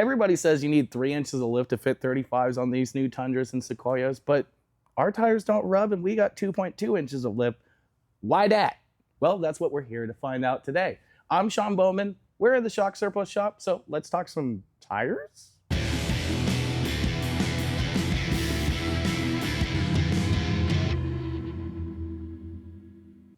Everybody says you need 3 inches of lift to fit 35s on these new Tundras and Sequoias, but our tires don't rub and we got 2.2 inches of lift. Why that? Well, that's what we're here to find out today. I'm Sean Bowman. We're in the Shock Surplus Shop, so let's talk some tires.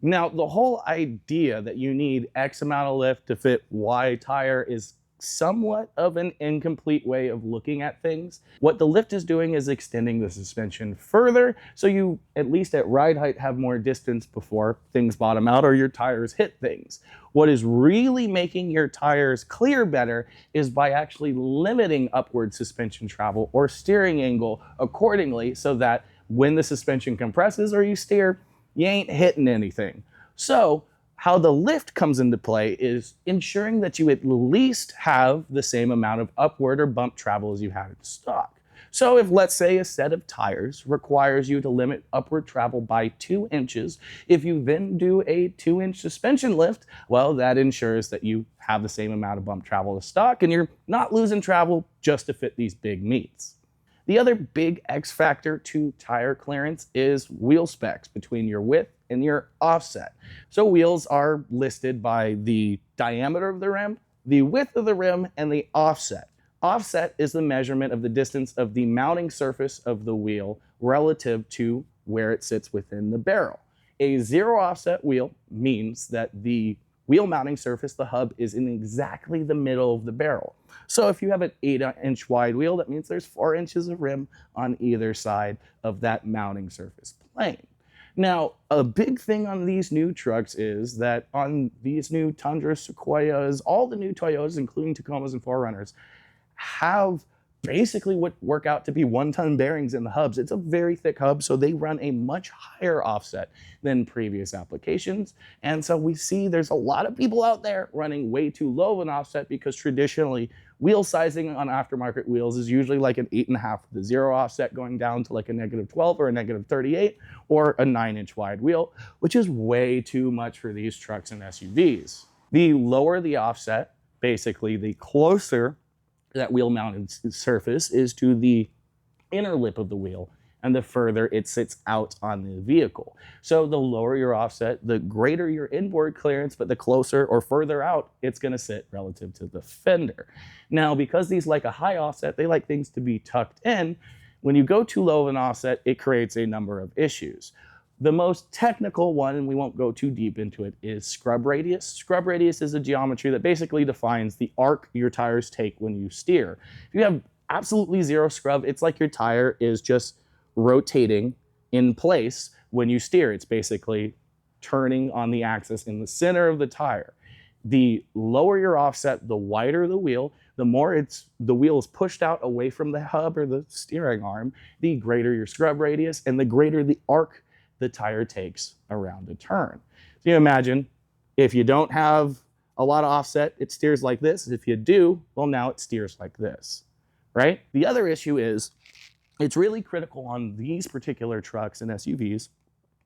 Now, the whole idea that you need X amount of lift to fit Y tire is somewhat of an incomplete way of looking at things. What the lift is doing is extending the suspension further, so you, at least at ride height, have more distance before things bottom out or your tires hit things. What is really making your tires clear better is by actually limiting upward suspension travel or steering angle accordingly, so that when the suspension compresses or you steer, you ain't hitting anything. So how the lift comes into play is ensuring that you at least have the same amount of upward or bump travel as you had in stock. So if, let's say, a set of tires requires you to limit upward travel by 2 inches, if you then do a 2-inch suspension lift, well, that ensures that you have the same amount of bump travel as stock and you're not losing travel just to fit these big meets. The other big X factor to tire clearance is wheel specs between your width and your offset. So wheels are listed by the diameter of the rim, the width of the rim, and the offset. Offset is the measurement of the distance of the mounting surface of the wheel relative to where it sits within the barrel. A zero offset wheel means that the wheel mounting surface, the hub, is in exactly the middle of the barrel. So if you have an 8-inch wide wheel, that means there's 4 inches of rim on either side of that mounting surface plane. Now, a big thing on these new trucks is that on these new Tundras, Sequoias, all the new Toyotas, including Tacomas and 4Runners, have basically what work out to be 1-ton bearings in the hubs. It's a very thick hub, so they run a much higher offset than previous applications. And so we see there's a lot of people out there running way too low of an offset because traditionally wheel sizing on aftermarket wheels is usually like an 8.5 with a zero offset going down to like a -12 or a -38 or a 9-inch wide wheel, which is way too much for these trucks and SUVs. The lower the offset, basically the closer that wheel mounted surface is to the inner lip of the wheel and the further it sits out on the vehicle. So the lower your offset, the greater your inboard clearance, but the closer or further out it's going to sit relative to the fender. Now, because these like a high offset, they like things to be tucked in. When you go too low of an offset, it creates a number of issues. The most technical one, and we won't go too deep into it, is scrub radius. Scrub radius is a geometry that basically defines the arc your tires take when you steer. If you have absolutely zero scrub, it's like your tire is just rotating in place when you steer. It's basically turning on the axis in the center of the tire. The lower your offset, the wider the wheel, the more the wheel is pushed out away from the hub or the steering arm, the greater your scrub radius and the greater the arc the tire takes around a turn. So you imagine if you don't have a lot of offset, it steers like this. If you do, well, now it steers like this, right? The other issue is it's really critical on these particular trucks and SUVs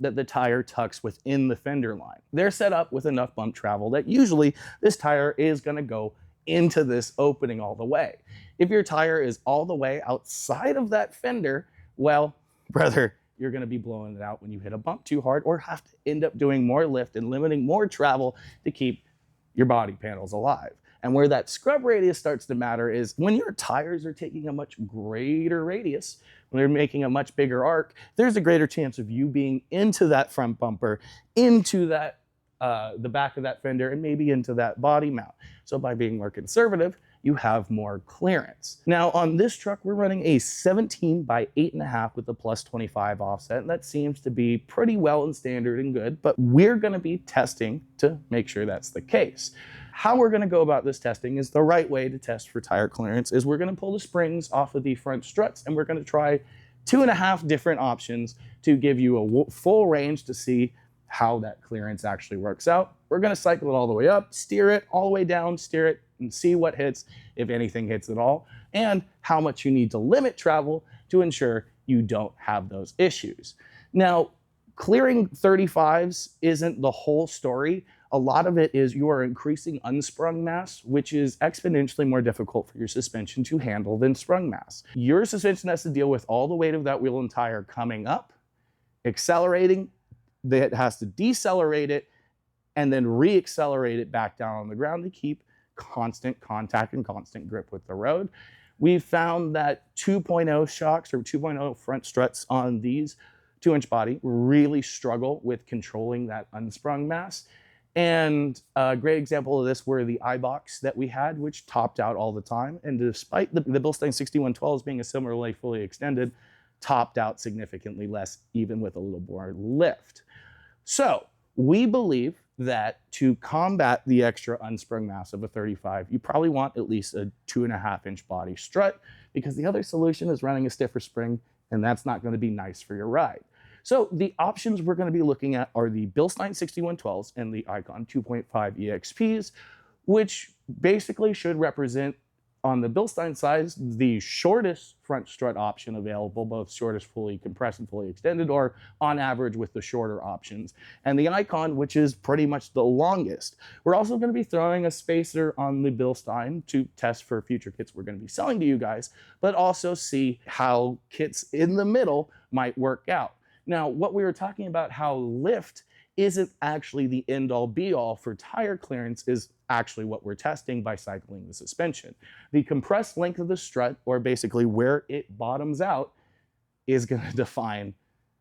that the tire tucks within the fender line. They're set up with enough bump travel that usually this tire is going to go into this opening all the way. If your tire is all the way outside of that fender, well, brother, you're going to be blowing it out when you hit a bump too hard or have to end up doing more lift and limiting more travel to keep your body panels alive. And where that scrub radius starts to matter is when your tires are taking a much greater radius, when they're making a much bigger arc, there's a greater chance of you being into that front bumper, into that the back of that fender, and maybe into that body mount. So by being more conservative, you have more clearance. Now on this truck, we're running a 17 by 8.5 with a +25 offset, and that seems to be pretty well in standard and good, but we're gonna be testing to make sure that's the case. How we're gonna go about this testing is the right way to test for tire clearance is we're gonna pull the springs off of the front struts and we're gonna try 2.5 different options to give you a full range to see how that clearance actually works out. We're gonna cycle it all the way up, steer it all the way down, steer it, and see what hits, if anything hits at all, and how much you need to limit travel to ensure you don't have those issues. Now, clearing 35s isn't the whole story. a lot of it is you are increasing unsprung mass, which is exponentially more difficult for your suspension to handle than sprung mass. Your suspension has to deal with all the weight of that wheel and tire coming up, accelerating, it has to decelerate it, and then re-accelerate it back down on the ground to keep constant contact and constant grip with the road. We found that 2.0 shocks or 2.0 front struts on these 2-inch body really struggle with controlling that unsprung mass. And a great example of this were the iBox that we had, which topped out all the time. And despite the Bilstein 6112s being a similarly fully extended, topped out significantly less, even with a little more lift. So we believe that to combat the extra unsprung mass of a 35, you probably want at least a 2.5-inch body strut, because the other solution is running a stiffer spring, and that's not going to be nice for your ride. So the options we're going to be looking at are the Bilstein 6112s and the Icon 2.5 EXPs, which basically should represent, on the Bilstein side, the shortest front strut option available, both shortest fully compressed and fully extended, or on average with the shorter options. And the Icon, which is pretty much the longest. We're also going to be throwing a spacer on the Bilstein to test for future kits we're going to be selling to you guys, but also see how kits in the middle might work out. Now, what we were talking about, how lift isn't actually the end-all be-all for tire clearance, is actually what we're testing by cycling the suspension. The compressed length of the strut, or basically where it bottoms out, is going to define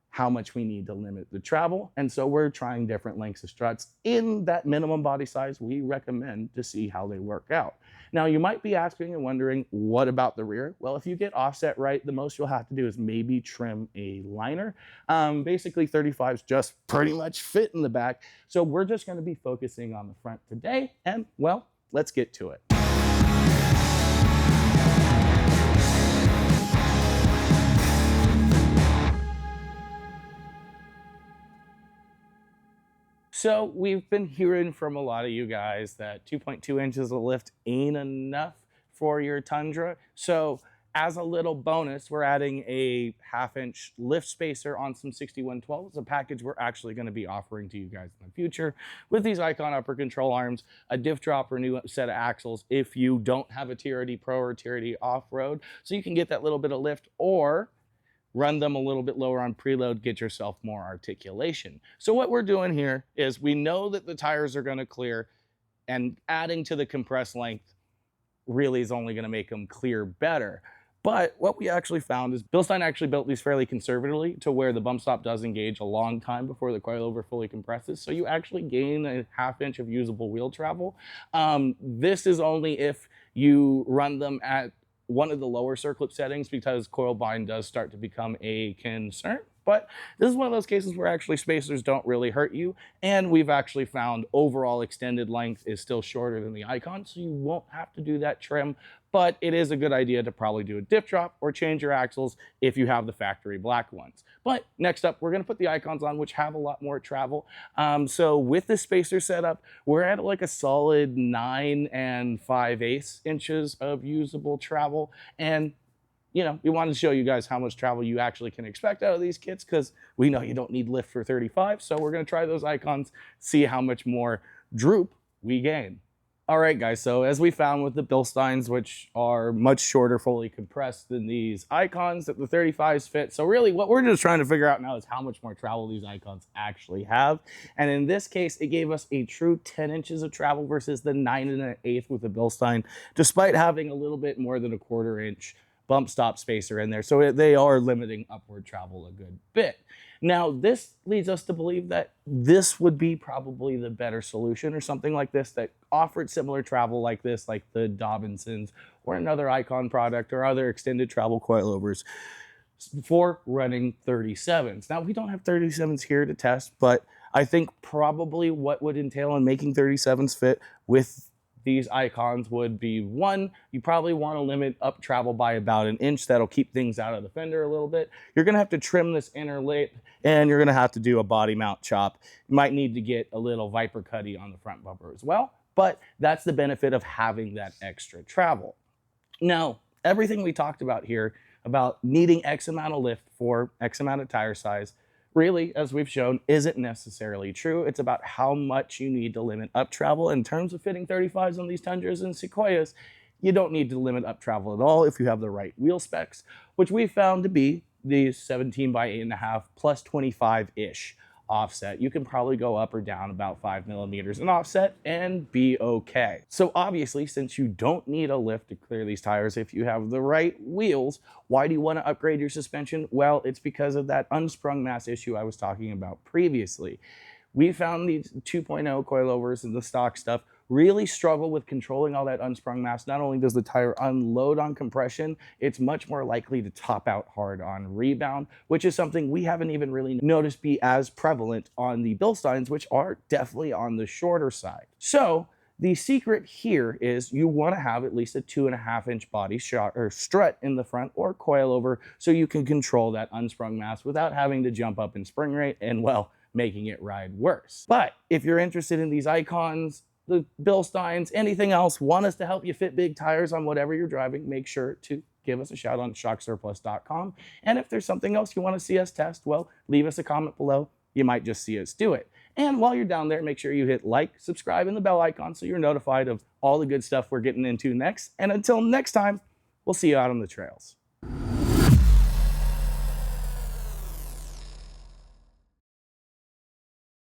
how much we need to limit the travel. And so we're trying different lengths of struts in that minimum body size we recommend to see how they work out. Now, you might be asking and wondering, what about the rear? Well, if you get offset right, the most you'll have to do is maybe trim a liner. Basically, 35s just pretty much fit in the back. So we're just going to be focusing on the front today. And, well, let's get to it. So we've been hearing from a lot of you guys that 2.2 inches of lift ain't enough for your Tundra. So as a little bonus, we're adding a 1/2-inch lift spacer on some 6112s, a package we're actually going to be offering to you guys in the future with these Icon upper control arms, a diff drop or new set of axles if you don't have a TRD Pro or TRD off-road, so you can get that little bit of lift, or run them a little bit lower on preload, get yourself more articulation. So what we're doing here is, we know that the tires are going to clear, and adding to the compressed length really is only going to make them clear better. But what we actually found is Bilstein actually built these fairly conservatively to where the bump stop does engage a long time before the coilover fully compresses. So you actually gain a 1/2 inch of usable wheel travel. This is only if you run them at one of the lower circlip settings, because coil bind does start to become a concern. But this is one of those cases where actually spacers don't really hurt you, and we've actually found overall extended length is still shorter than the Icon, so you won't have to do that trim. But it is a good idea to probably do a diff drop or change your axles if you have the factory black ones. But next up, we're going to put the Icons on, which have a lot more travel. So with the spacer setup, we're at like a solid 9 5/8 inches of usable travel. And you know, we wanted to show you guys how much travel you actually can expect out of these kits, because we know you don't need lift for 35. So we're going to try those Icons, see how much more droop we gain. All right, guys, so as we found with the Bilsteins, which are much shorter, fully compressed than these Icons, that the 35s fit. So really what we're just trying to figure out now is how much more travel these Icons actually have. And in this case, it gave us a true 10 inches of travel versus the 9 1/8 with the Bilstein, despite having a little bit more than a 1/4 inch bump stop spacer in there. So they are limiting upward travel a good bit. Now, this leads us to believe that this would be probably the better solution, or something like this that offered similar travel like this, like the Dobinsons or another Icon product or other extended travel coilovers, for running 37s. Now, we don't have 37s here to test, but I think probably what would entail in making 37s fit with these Icons would be, one, you probably want to limit up travel by about 1 inch. That'll keep things out of the fender a little bit. You're going to have to trim this inner lip, and you're going to have to do a body mount chop. You might need to get a little Viper Cuddy on the front bumper as well, but that's the benefit of having that extra travel. Now, everything we talked about here about needing X amount of lift for X amount of tire size really, as we've shown, isn't necessarily true. It's about how much you need to limit up travel. In terms of fitting 35s on these Tundras and Sequoias, you don't need to limit up travel at all if you have the right wheel specs, which we found to be the 17 by 8.5 plus 25-ish offset. You can probably go up or down about 5 millimeters in offset and be okay. So obviously, since you don't need a lift to clear these tires if you have the right wheels, why do you want to upgrade your suspension? Well, it's because of that unsprung mass issue I was talking about previously. We found these 2.0 coilovers and the stock stuff really struggle with controlling all that unsprung mass. Not only does the tire unload on compression, it's much more likely to top out hard on rebound, which is something we haven't even really noticed be as prevalent on the Bilsteins, which are definitely on the shorter side. So the secret here is you want to have at least a 2.5-inch body shot or strut in the front or coilover so you can control that unsprung mass without having to jump up in spring rate and, well, making it ride worse. But if you're interested in these icons, the Bilsteins, anything else, want us to help you fit big tires on whatever you're driving, make sure to give us a shout on shocksurplus.com. And if there's something else you want to see us test, well, leave us a comment below. You might just see us do it. And while you're down there, make sure you hit like, subscribe, and the bell icon so you're notified of all the good stuff we're getting into next. And until next time, we'll see you out on the trails.